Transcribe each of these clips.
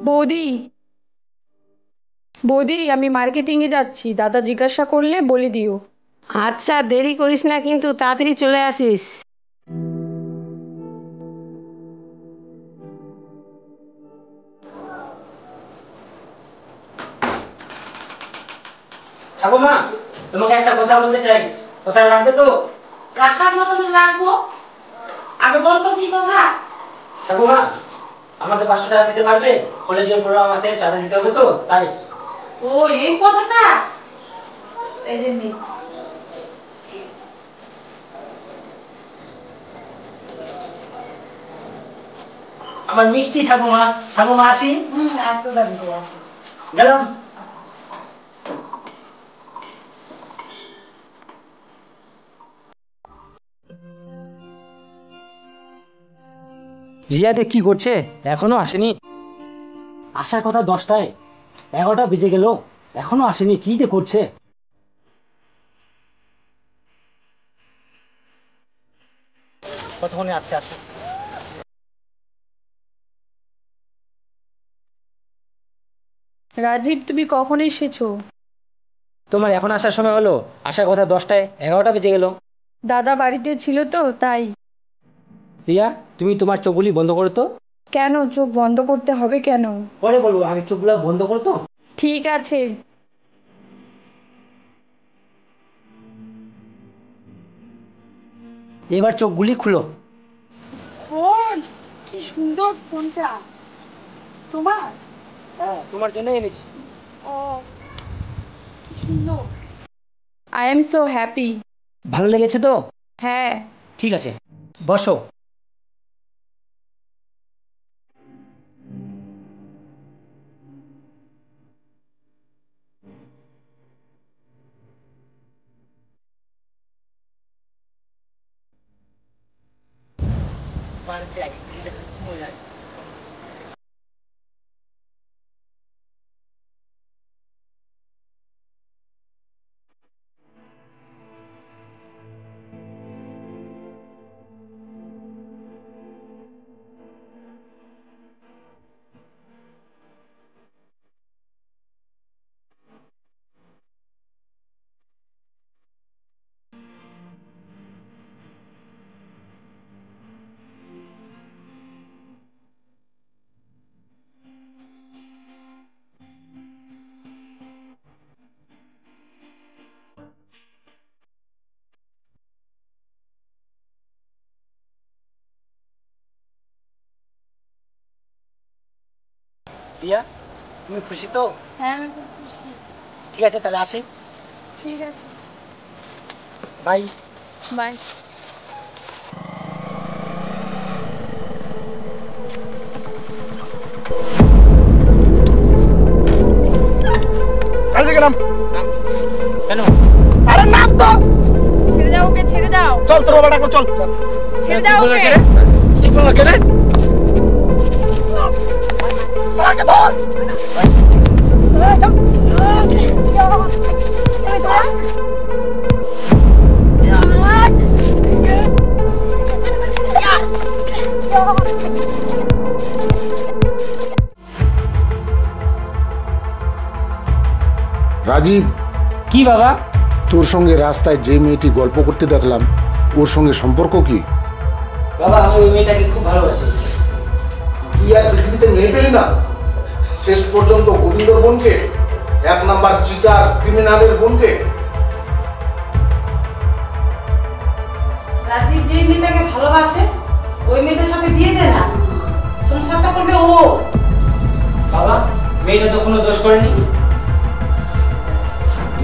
বৌদি, বৌদি, আমি মার্কেটিংয়ে যাচ্ছি, দাদা জিজ্ঞাসা করলে বলে দিও। আচ্ছা, দেরি করিস না কিন্তু তাড়াতাড়ি চলে আসিস। ঠাকুমা, তোমাকে একটা কথা বলতে চাই, কথা রাখবে তো? রাখার মতন রাখবো, আগে বলতো কি কথা? ঠাকুমা, আমাকে 500 টাকা দিতে পারবে? কলেজের প্রোগ্রাম আছে, চাঁদা দিতে হবে তো, তাই। ও, এই কথাটা। এই যে নে। আমার মিষ্টি ঠাকুমা। ঠাকুমা আসি। আসো দাদি, আসো। গেলাম। রিয়াতে কি করছে? এখনো আসেনি? আসার কথা 10টায়, 11টা বেজে গেল, এখনো আসেনি। কি যে করছে? কতক্ষণে আসছে? আসছে। রাজীব, তুমি কখন এসেছো? তোমার এখন আসার সময় হলো? আসার কথা 10টায়, 11টা বেজে গেল। দাদা বাড়িতে ছিল তো, তাই। রিয়া, তুমি তোমার চোখগুলি বন্ধ করো তো। কেন চোখ বন্ধ করতে হবে কেন? পরে বলবো, আগে চোখগুলো বন্ধ করো তো। ঠিক আছে। এবার চোখগুলি খুলো। ফোন, কি সুন্দর ফোনটা তোমার। হ্যাঁ, তোমার জন্য এনেছি। ও, কি সুন্দর। I am so happy. ভালো লেগেছে তো? হ্যাঁ। ঠিক আছে, বসো। রিয়া, তুমি খুশি তো? হ্যাঁ, আমি খুব খুশি। ঠিক আছে, তাহলে আসি। ঠিক আছে। বাই। বাই। গেলাম। কেন? আরে নাম তো। ছেড়ে দাও ওকে, ছেড়ে দাও। চল তোর বাবা ডাকো, চল। ছেড়ে দাও ওকে। ঠিক বলা কেন? সারাকে ধর। চল। রাজীব, কি বাবা? তোর সঙ্গে রাস্তায় যে মেয়েটি গল্প করতে দেখলাম, ওর সঙ্গে সম্পর্ক কি? বাবা, আমি ওই মেয়েটাকে খুব ভালোবাসি। তুই আর পৃথিবীতে মেয়ে পেলি না? শেষ পর্যন্ত গোবিন্দর বোনকে, 1 নাম্বার চিটার ক্রিমিনালের বোনকে। রাজীব যে মেয়েটাকে ভালোবাসে, ওই মেয়েটার সাথে বিয়ে দে না, সংসারটা করবে ও। বাবা, মেয়েটা তো কোনো দোষ করেনি।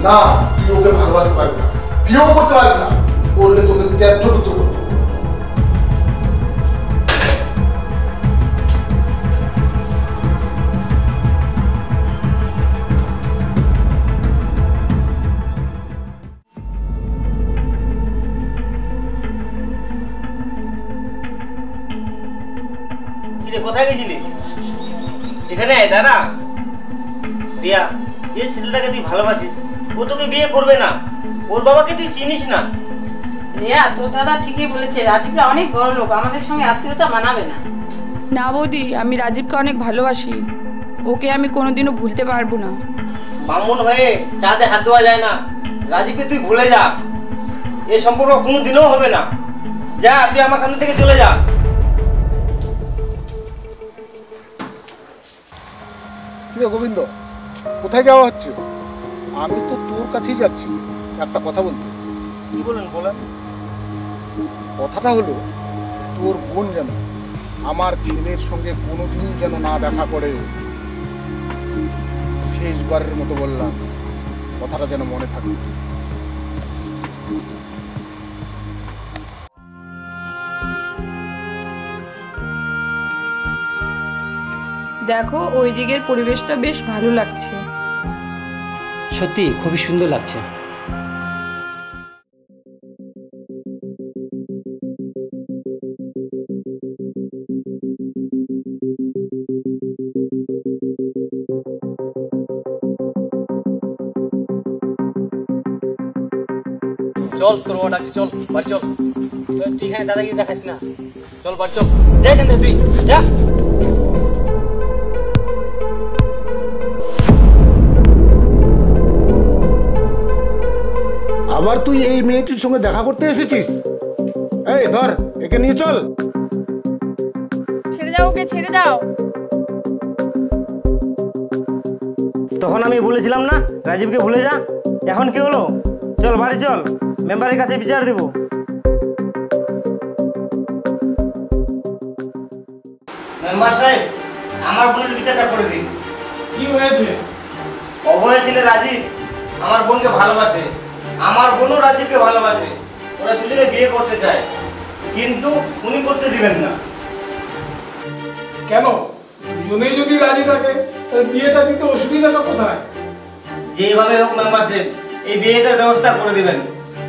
না, তুই ওকে ভালোবাসতে পারবি না, বিয়েও করতে পারবি না। করলে তোকে ত্যায্য করবো। কোথায় গেছিলি? এখানে আয়, দাঁড়া। রিয়া, যে ছেলেটাকে তুই ভালোবাসিস, ও তোকে বিয়ে করবে না। ওর বাবাকে তুই চিনিস না। রিয়া, তোর দাদা ঠিকই বলেছে, রাজীবরা অনেক বড় লোক, আমাদের সঙ্গে আত্মীয়তা মানাবে না। না বৌদি, আমি রাজীবকে অনেক ভালোবাসি। ওকে আমি কোনোদিনও ভুলতে পারবো না। ব্রাহ্মণ হয়ে চাঁদে হাত দেওয়া যায় না। রাজীবকে তুই ভুলে যা, এই সম্পর্ক কোনোদিনও হবে না। যা, তুই আমার সামনে থেকে চলে যা। কি রে গোবিন্দ, কোথায় যাওয়া হচ্ছে? আমি তো তোর কাছেই যাচ্ছি একটা কথা বলতে। কি বলেন বলেন। কথাটা হলো, তোর বোন যেন আমার ছেলের সঙ্গে কোনোদিন যেন না দেখা করে। শেষবারের মতো বললাম, কথাটা যেন মনে থাকে। দেখো ওই দিকের পরিবেশটা বেশ ভালো লাগছে। সত্যি খুবই সুন্দর লাগছে। চল, তোর বাবা ডাকছি, চল বাড়ি চল। তুই এখানে দাদাগিরি দেখাস না, চল বাড়ি চল। যা এখান থেকে, তুই যা। আবার তুই এই মেয়েটির সঙ্গে দেখা করতে এসেছিস? এই ধর, একে নিয়ে চল। ছেড়ে দাও ওকে, ছেড়ে দাও। তখন আমি বলেছিলাম না রাজীবকে ভুলে যা। এখন কি হলো? চল বাড়ি চল, মেম্বারের কাছে বিচার দেব। মেম্বার সাহেব, আমার বোনের বিচারটা করে দিন। কি হয়েছে? অভয়ের ছেলে রাজীব আমার বোনকে ভালোবাসে, আমার বোনও রাজীবকে ভালোবাসে। ওরা দুজনে বিয়ে করতে চায়, কিন্তু উনি করতে দিবেন না। কেন? দুজনেই যদি রাজি থাকে তাহলে বিয়েটা দিতে অসুবিধাটা কোথায়? যেভাবে হোক মেম্বার সাহেব এই বিয়েটার ব্যবস্থা করে দিবেন,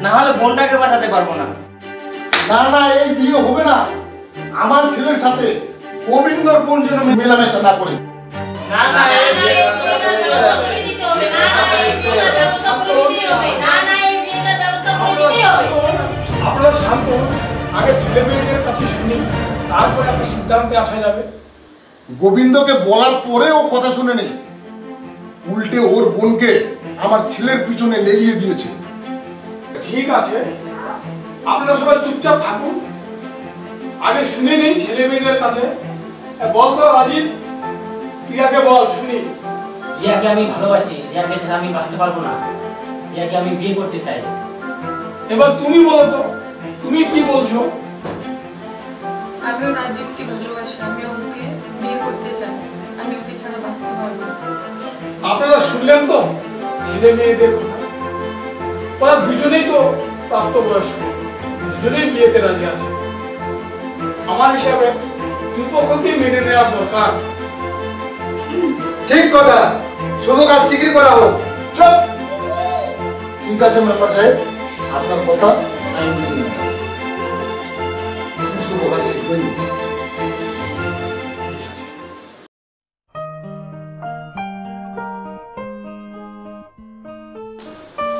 না হলে বোনটাকে বাঁচাতে পারবো না। না না, এই বিয়ে হবে না। আমার ছেলের সাথে গোবিন্দর বোন যেন মেলামেশা না করে। না না, এই বিয়ের ব্যবস্থা করে দিতে হবে। আপনারা শান্ত হন, আগে ছেলে মেয়েদের কাছে শুনি, তারপরে একটা সিদ্ধান্তে আসা যাবে। গোবিন্দকে বলার পরে ও কথা শুনে নেই, উল্টে ওর বোনকে আমার ছেলের পিছনে লেলিয়ে দিয়েছে। ঠিক আছে, আপনারা সবাই চুপচাপ থাকুন, আগে শুনে নেই ছেলে মেয়েদের কাছে। বল তো রাজীব, তুই আগে বল শুনি। রিয়াকে আমি ভালোবাসি, রিয়াকে ছাড়া আমি বাঁচতে পারবো না। রিয়াকে আমি বিয়ে করতে চাই। এবার তুমি বলো তো, তুমি কি বলছো? আমিও রাজীবকে ভালোবাসি, আমি ওকে বিয়ে করতে চাই। আমি ওকে ছাড়া বাঁচতে পারবো না। আপনারা শুনলেন তো ছেলে মেয়েদের কথা। ওরা দুজনেই তো প্রাপ্তবয়স্ক, দুজনেই বিয়েতে রাজি আছে। আমার হিসাবে দুপক্ষকে মেনে নেওয়ার দরকার। ঠিক কথা, শুভ কাজ শীঘ্রই করা হোক। চল। ঠিক আছে মেম্বার সাহেব, আপনার কথা আমি মেনে নিলাম। শুভ কাজ শীঘ্রই।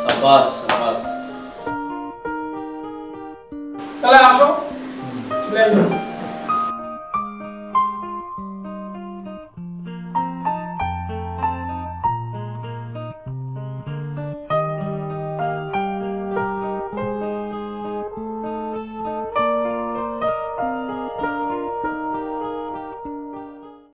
সাবাস সাবাস। তাহলে আসো, চলে আসো।